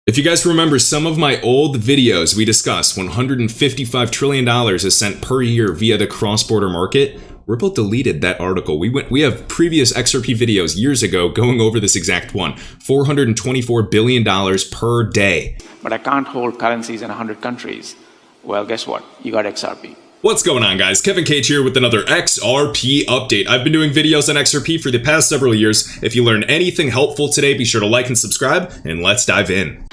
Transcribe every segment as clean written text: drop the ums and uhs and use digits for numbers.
If you guys remember some of my old videos, we discussed $155 trillion is sent per year via the cross-border market. Ripple deleted that article. We have previous XRP videos years ago going over this exact one. $424 billion per day. But I can't hold currencies in 100 countries. Well, guess what? You got XRP. What's going on, guys? Kevin Cage here with another XRP update. I've been doing videos on XRP for the past several years. If you learned anything helpful today, be sure to like and subscribe, and let's dive in.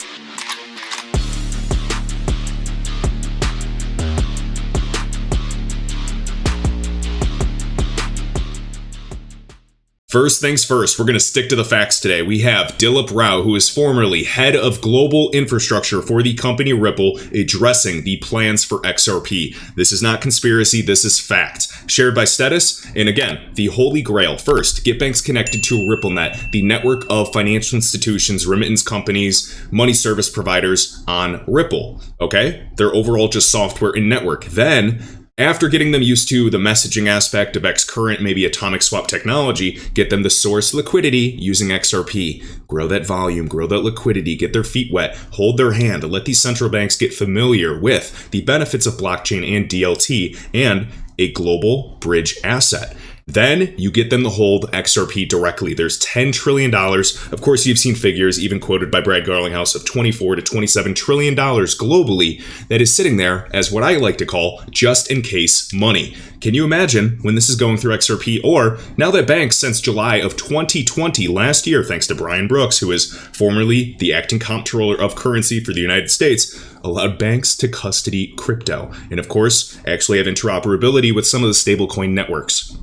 First things first, we're going to stick to the facts today. We have Dilla Brown, who is formerly head of global infrastructure for the company Ripple, addressing the plans for XRP. This is not conspiracy, this is fact. Shared by Status, and again, the Holy Grail. First, get banks connected to RippleNet, the network of financial institutions, remittance companies, money service providers on Ripple. Okay? They're overall just software and network. Then, after getting them used to the messaging aspect of Xcurrent, maybe atomic swap technology, get them to source liquidity using XRP. Grow that volume, grow that liquidity, get their feet wet, hold their hand, let these central banks get familiar with the benefits of blockchain and DLT and a global bridge asset. Then you get them to hold XRP directly. There's $10 trillion. Of course, you've seen figures, even quoted by Brad Garlinghouse, of $24 to $27 trillion globally that is sitting there as what I like to call just in case money. Can you imagine when this is going through XRP? Or now that banks since July of 2020, last year, thanks to Brian Brooks, who is formerly the acting comptroller of currency for the United States, allowed banks to custody crypto. And of course, actually have interoperability with some of the stablecoin networks.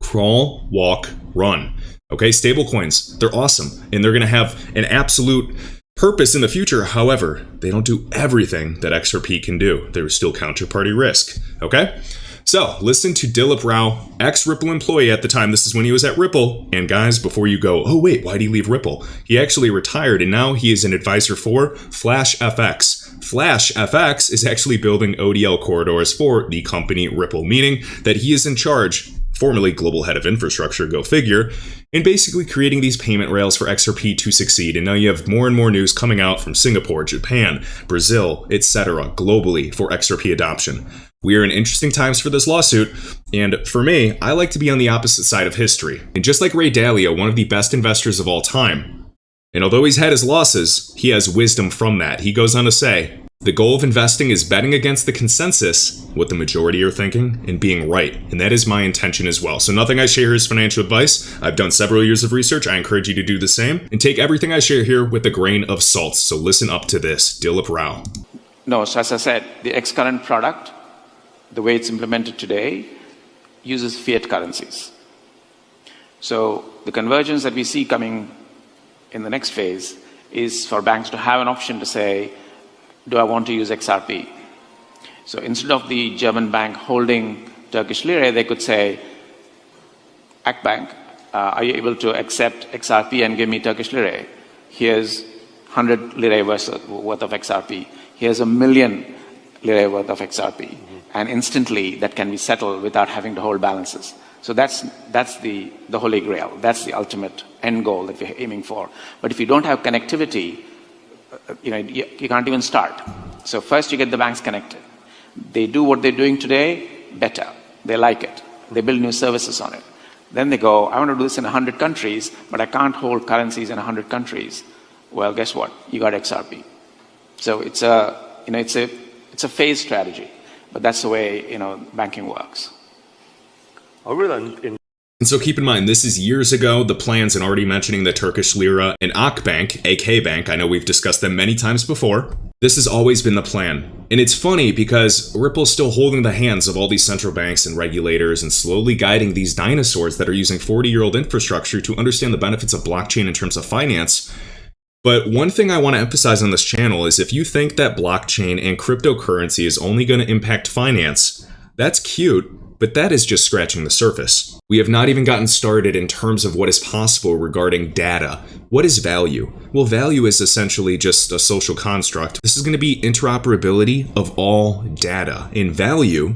Crawl, walk, run. Okay, stablecoins, they're awesome. And they're going to have an absolute purpose in the future. However, they don't do everything that XRP can do. There's still counterparty risk. Okay? So, listen to Dilla Brown, ex-Ripple employee at the time. This is when he was at Ripple. And guys, before you go, oh wait, why did he leave Ripple? He actually retired and now he is an advisor for Flash FX. Flash FX is actually building ODL corridors for the company Ripple, meaning that he is in charge, formerly global head of infrastructure, go figure, and basically creating these payment rails for XRP to succeed. And now you have more and more news coming out from Singapore, Japan, Brazil, etc., globally for XRP adoption. We are in interesting times for this lawsuit, and for me, I like to be on the opposite side of history. And just like Ray Dalio, one of the best investors of all time, and although he's had his losses, he has wisdom from that. He goes on to say, the goal of investing is betting against the consensus, what the majority are thinking, and being right. And that is my intention as well. So nothing I share is financial advice. I've done several years of research. I encourage you to do the same. And take everything I share here with a grain of salt. So listen up to this. Dilla Brown. No, so as I said, the Xcurrent product, the way it's implemented today, uses fiat currencies. So the convergence that we see coming in the next phase is for banks to have an option to say, do I want to use XRP? So instead of the German bank holding Turkish lira, they could say, Akbank, are you able to accept XRP and give me Turkish lira? Here's 100 lira worth of XRP. Here's 1 million lira worth of XRP. And instantly that can be settled without having to hold balances. So that's the Holy Grail. That's the ultimate end goal that we're aiming for. But if you don't have connectivity, you can't even start. So first you get the banks connected. They do what they're doing today better. They like it. They build new services on it. Then they go, I want to do this in 100 countries, but I can't hold currencies in 100 countries. Well, guess what? You got XRP. So it's a phase strategy, but that's the way banking works. And so keep in mind, this is years ago, the plans, and already mentioning the Turkish lira and Akbank, AK Bank. I know we've discussed them many times before. This has always been the plan. And it's funny because Ripple's still holding the hands of all these central banks and regulators and slowly guiding these dinosaurs that are using 40-year-old infrastructure to understand the benefits of blockchain in terms of finance. But one thing I want to emphasize on this channel is if you think that blockchain and cryptocurrency is only going to impact finance, that's cute. But that is just scratching the surface. We have not even gotten started in terms of what is possible regarding data. What is value? Well, value is essentially just a social construct. This is going to be interoperability of all data, and value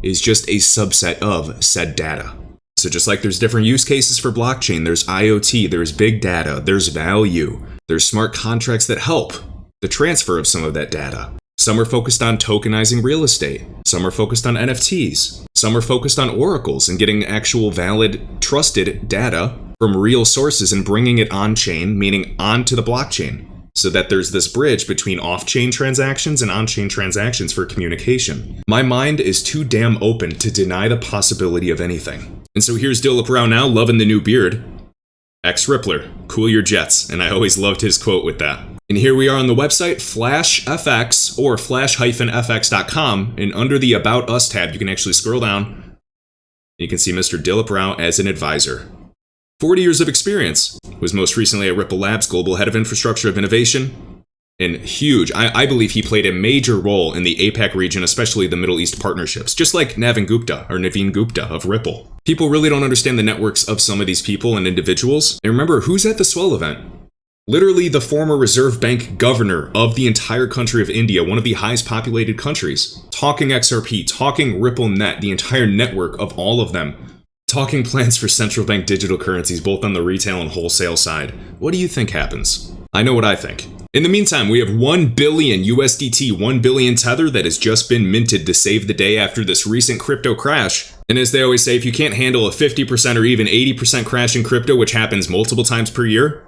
is just a subset of said data. So just like there's different use cases for blockchain, there's IoT, there's big data, there's value, there's smart contracts that help. the transfer of some of that data. Some are focused on tokenizing real estate. Some are focused on NFTs. Some are focused on oracles and getting actual valid, trusted data from real sources and bringing it on-chain, meaning onto the blockchain, so that there's this bridge between off-chain transactions and on-chain transactions for communication. My mind is too damn open to deny the possibility of anything. And so here's Dilla Brown now, loving the new beard. Ex-Rippler, cool your jets. And I always loved his quote with that. And here we are on the website, FlashFX or flash-fx.com. And under the About Us tab, you can actually scroll down. You can see Mr. Dilla Brown as an advisor. 40 years of experience. Was most recently at Ripple Labs, Global Head of Infrastructure of Innovation. And huge. I believe he played a major role in the APAC region, especially the Middle East partnerships, just like Navin Gupta of Ripple. People really don't understand the networks of some of these people and individuals. And remember, who's at the Swell event? Literally the former Reserve Bank governor of the entire country of India, one of the highest populated countries, talking XRP, talking RippleNet, the entire network of all of them, talking plans for central bank digital currencies, both on the retail and wholesale side. What do you think happens? I know what I think. In the meantime, we have 1 billion USDT, 1 billion Tether that has just been minted to save the day after this recent crypto crash. And as they always say, if you can't handle a 50% or even 80% crash in crypto, which happens multiple times per year,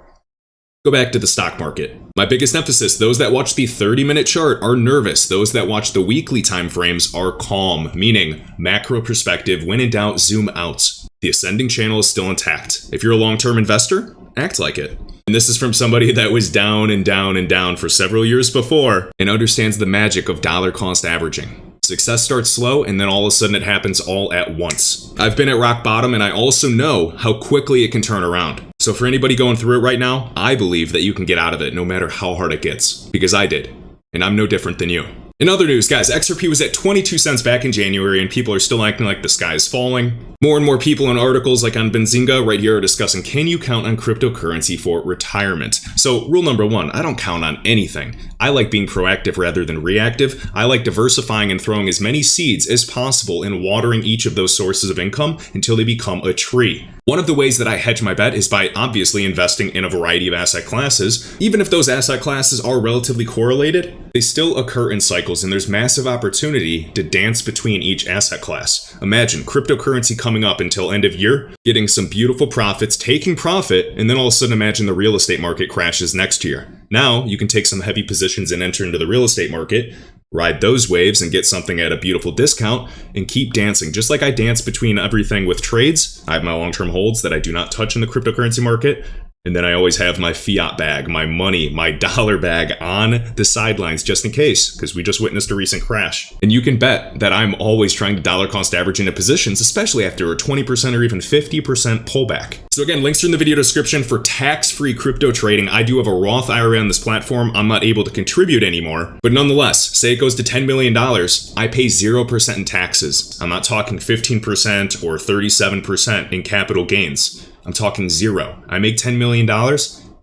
go back to the stock market. My biggest emphasis, those that watch the 30-minute chart are nervous. Those that watch the weekly time frames are calm, meaning macro perspective, when in doubt, zoom out. The ascending channel is still intact. If you're a long-term investor, act like it. And this is from somebody that was down and down and down for several years before and understands the magic of dollar cost averaging. Success starts slow, and then all of a sudden it happens all at once. I've been at rock bottom, and I also know how quickly it can turn around. So for anybody going through it right now, I believe that you can get out of it no matter how hard it gets. Because I did. And I'm no different than you. In other news, guys, XRP was at 22 cents back in January, and people are still acting like the sky is falling. More and more people in articles like on Benzinga right here are discussing, can you count on cryptocurrency for retirement? So rule number 1, I don't count on anything. I like being proactive rather than reactive. I like diversifying and throwing as many seeds as possible and watering each of those sources of income until they become a tree. One of the ways that I hedge my bet is by obviously investing in a variety of asset classes. Even if those asset classes are relatively correlated, they still occur in cycles, and there's massive opportunity to dance between each asset class. Imagine cryptocurrency coming up until end of year, getting some beautiful profits, taking profit, and then all of a sudden imagine the real estate market crashes next year. Now you can take some heavy positions and enter into the real estate market, ride those waves and get something at a beautiful discount, and keep dancing. Just like I dance between everything with trades, I have my long-term holds that I do not touch in the cryptocurrency market. And then I always have my fiat bag, my money, my dollar bag on the sidelines just in case, because we just witnessed a recent crash. And you can bet that I'm always trying to dollar cost average into positions, especially after a 20% or even 50% pullback. So again, links are in the video description for tax-free crypto trading. I do have a Roth IRA on this platform. I'm not able to contribute anymore, but nonetheless, say it goes to $10 million, I pay 0% in taxes. I'm not talking 15% or 37% in capital gains. I'm talking 0. I make $10 million,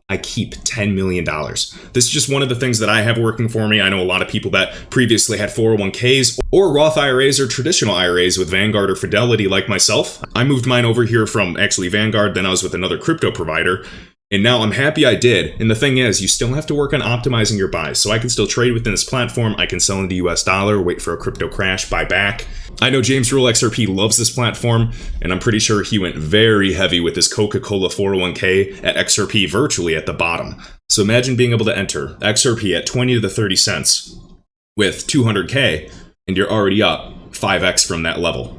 I keep $10 million. This is just one of the things that I have working for me. I know a lot of people that previously had 401ks or Roth IRAs or traditional IRAs with Vanguard or Fidelity like myself. I moved mine over here from actually Vanguard, then I was with another crypto provider. And now I'm happy I did. And the thing is, you still have to work on optimizing your buys. So I can still trade within this platform. I can sell in the US dollar, wait for a crypto crash, buy back. I know James Rule XRP loves this platform, and I'm pretty sure he went very heavy with his Coca-Cola 401k at XRP virtually at the bottom. So imagine being able to enter XRP at 20 to the 30 cents with 200k, and you're already up 5x from that level.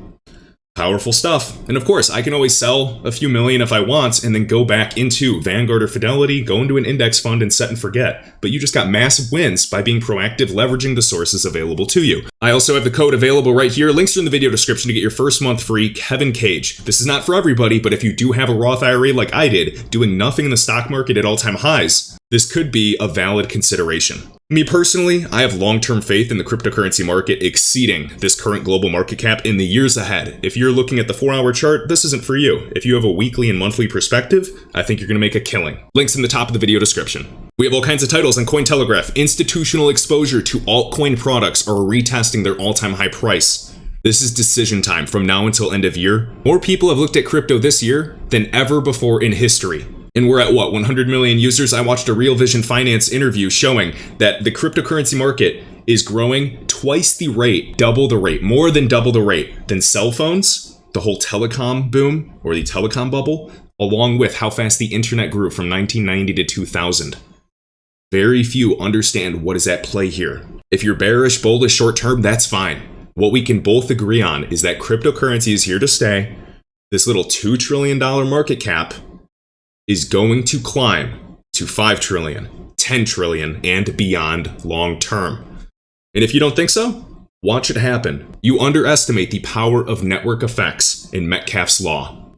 Powerful stuff. And of course, I can always sell a few million if I want and then go back into Vanguard or Fidelity, go into an index fund and set and forget. But you just got massive wins by being proactive, leveraging the sources available to you. I also have the code available right here. Links are in the video description to get your first month free, Kevin Cage. This is not for everybody, but if you do have a Roth IRA like I did, doing nothing in the stock market at all-time highs, this could be a valid consideration. Me personally, I have long-term faith in the cryptocurrency market exceeding this current global market cap in the years ahead. If you're looking at the 4-hour chart, this isn't for you. If you have a weekly and monthly perspective, I think you're going to make a killing. Links in the top of the video description. We have all kinds of titles on Cointelegraph. Institutional exposure to altcoin products are retesting their all-time high price. This is decision time from now until end of year. More people have looked at crypto this year than ever before in history. And we're at what, 100 million users? I watched a Real Vision Finance interview showing that the cryptocurrency market is growing twice the rate, double the rate, more than double the rate than cell phones, the whole telecom boom or the telecom bubble, along with how fast the internet grew from 1990 to 2000. Very few understand what is at play here. If you're bearish, bullish, short term, that's fine. What we can both agree on is that cryptocurrency is here to stay. This little $2 trillion market cap is going to climb to 5 trillion, 10 trillion, and beyond long term. And if you don't think so, watch it happen. You underestimate the power of network effects in Metcalfe's law,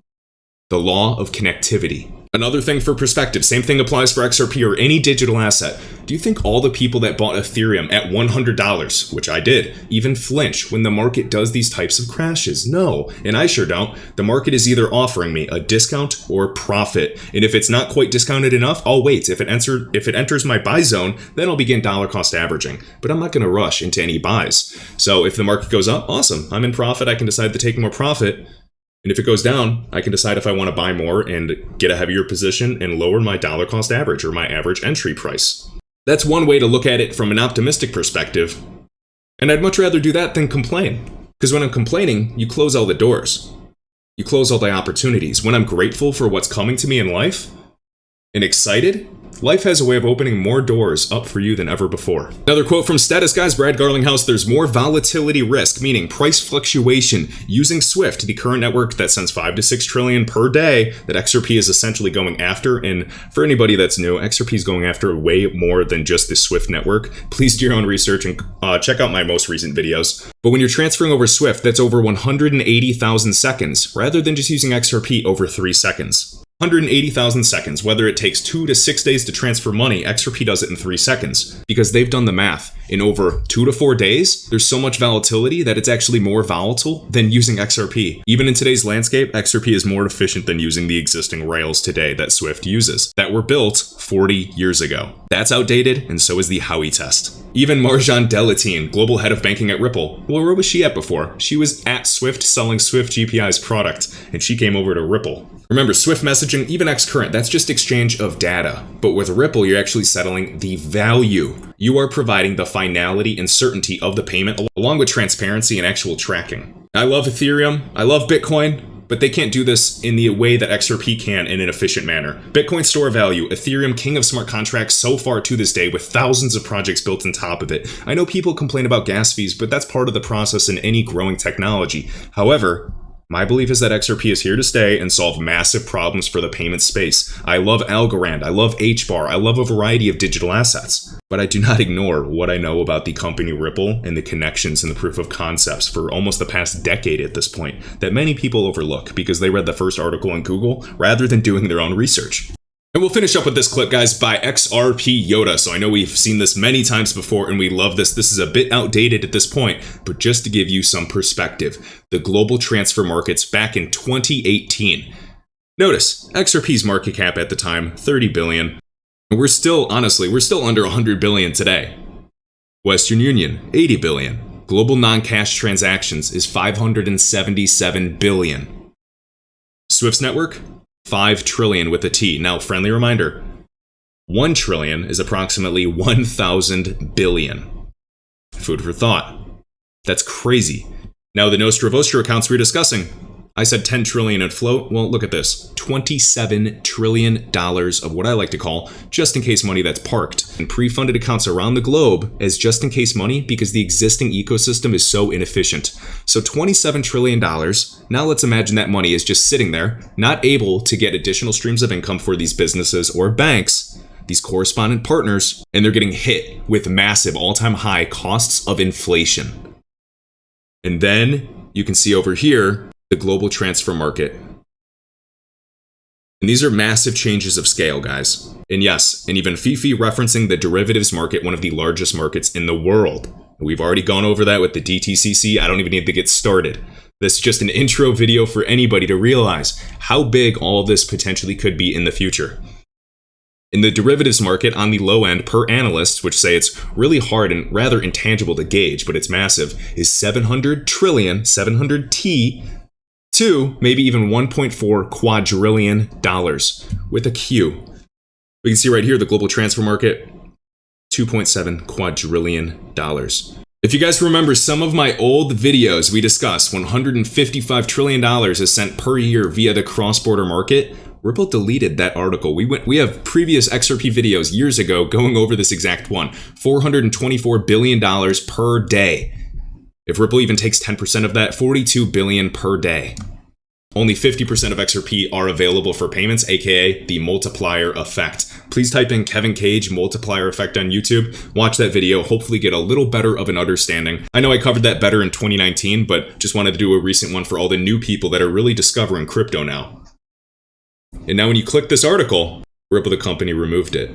the law of connectivity. Another thing for perspective, same thing applies for XRP or any digital asset. Do you think all the people that bought Ethereum at $100, which I did, even flinch when the market does these types of crashes? No, and I sure don't. The market is either offering me a discount or profit. And if it's not quite discounted enough, I'll wait. If it enters my buy zone, then I'll begin dollar cost averaging. But I'm not going to rush into any buys. So if the market goes up, awesome. I'm in profit. I can decide to take more profit. And if it goes down, I can decide if I want to buy more and get a heavier position and lower my dollar cost average or my average entry price. That's one way to look at it from an optimistic perspective. And I'd much rather do that than complain. Because when I'm complaining, you close all the doors. You close all the opportunities. When I'm grateful for what's coming to me in life and excited, life has a way of opening more doors up for you than ever before. Another quote from Status Guys, Brad Garlinghouse, there's more volatility risk, meaning price fluctuation, using SWIFT, the current network that sends 5 to 6 trillion per day that XRP is essentially going after. And for anybody that's new, XRP is going after way more than just the SWIFT network. Please do your own research and check out my most recent videos. But when you're transferring over SWIFT, that's over 180,000 seconds, rather than just using XRP over 3 seconds. 180,000 seconds. Whether it takes 2 to 6 days to transfer money, XRP does it in 3 seconds. Because they've done the math. In over 2 to 4 days, there's so much volatility that it's actually more volatile than using XRP. Even in today's landscape, XRP is more efficient than using the existing rails today that SWIFT uses, that were built 40 years ago. That's outdated, and so is the Howey test. Even Marjan Delatine, global head of banking at Ripple, well, where was she at before? She was at SWIFT selling SWIFT GPI's product, and she came over to Ripple. Remember, SWIFT messaging, even Xcurrent, that's just exchange of data. But with Ripple, you're actually settling the value. You are providing the finality and certainty of the payment, along with transparency and actual tracking. I love Ethereum, I love Bitcoin, but they can't do this in the way that XRP can in an efficient manner. Bitcoin store value, Ethereum king of smart contracts so far to this day with thousands of projects built on top of it. I know people complain about gas fees, but that's part of the process in any growing technology. However, my belief is that XRP is here to stay and solve massive problems for the payment space. I love Algorand, I love HBAR, I love a variety of digital assets. But I do not ignore what I know about the company Ripple and the connections and the proof of concepts for almost the past decade at this point that many people overlook because they read the first article on Google rather than doing their own research. And we'll finish up with this clip, guys, by XRP Yoda. So I know we've seen this many times before and we love this. This is a bit outdated at this point, but just to give you some perspective, the global transfer markets back in 2018. Notice, XRP's market cap at the time, 30 billion. And we're still, honestly, we're still under 100 billion today. Western Union, 80 billion. Global non-cash transactions is 577 billion. Swift's network? 5 trillion with a T. Now, friendly reminder, 1 trillion is approximately 1,000 billion. Food for thought. That's crazy. Now, the Nostra Vostra accounts we're discussing, I said 10 trillion in float. Well, look at this. $27 trillion of what I like to call just-in-case money that's parked in pre-funded accounts around the globe as just-in-case money because the existing ecosystem is so inefficient. So $27 trillion. Now let's imagine that money is just sitting there, not able to get additional streams of income for these businesses or banks, these correspondent partners, and they're getting hit with massive all-time high costs of inflation. And then you can see over here, the global transfer market. And these are massive changes of scale, guys. And yes, and even Fifi referencing the derivatives market, one of the largest markets in the world. We've already gone over that with the DTCC. I don't even need to get started. This is just an intro video for anybody to realize how big all of this potentially could be in the future. In the derivatives market, on the low end, per analyst, which say it's really hard and rather intangible to gauge, but it's massive, is 700 trillion, 700 T, to maybe even $1.4 quadrillion with a Q. We can see right here the global transfer market, $2.7 quadrillion. If you guys remember some of my old videos, we discussed $155 trillion is sent per year via the cross-border market. Ripple deleted that article. We have previous XRP videos years ago going over this exact one. $424 billion per day. If Ripple even takes 10% of that, $42 billion per day. Only 50% of XRP are available for payments, aka the multiplier effect. Please type in Kevin Cage multiplier effect on YouTube. Watch that video, hopefully get a little better of an understanding. I know I covered that better in 2019, but just wanted to do a recent one for all the new people that are really discovering crypto now. And now when you click this article, Ripple the company removed it.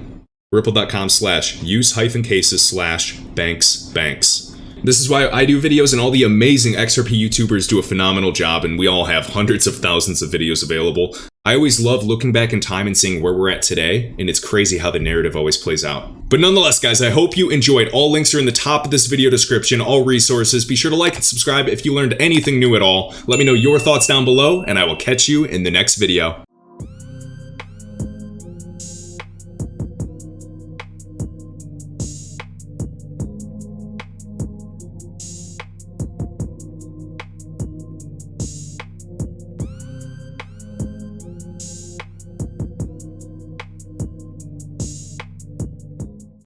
Ripple.com/use-cases/banks. This is why I do videos, and all the amazing XRP YouTubers do a phenomenal job, and we all have hundreds of thousands of videos available. I always love looking back in time and seeing where we're at today, and it's crazy how the narrative always plays out. But nonetheless, guys, I hope you enjoyed. All links are in the top of this video description, all resources. Be sure to like and subscribe if you learned anything new at all. Let me know your thoughts down below, and I will catch you in the next video.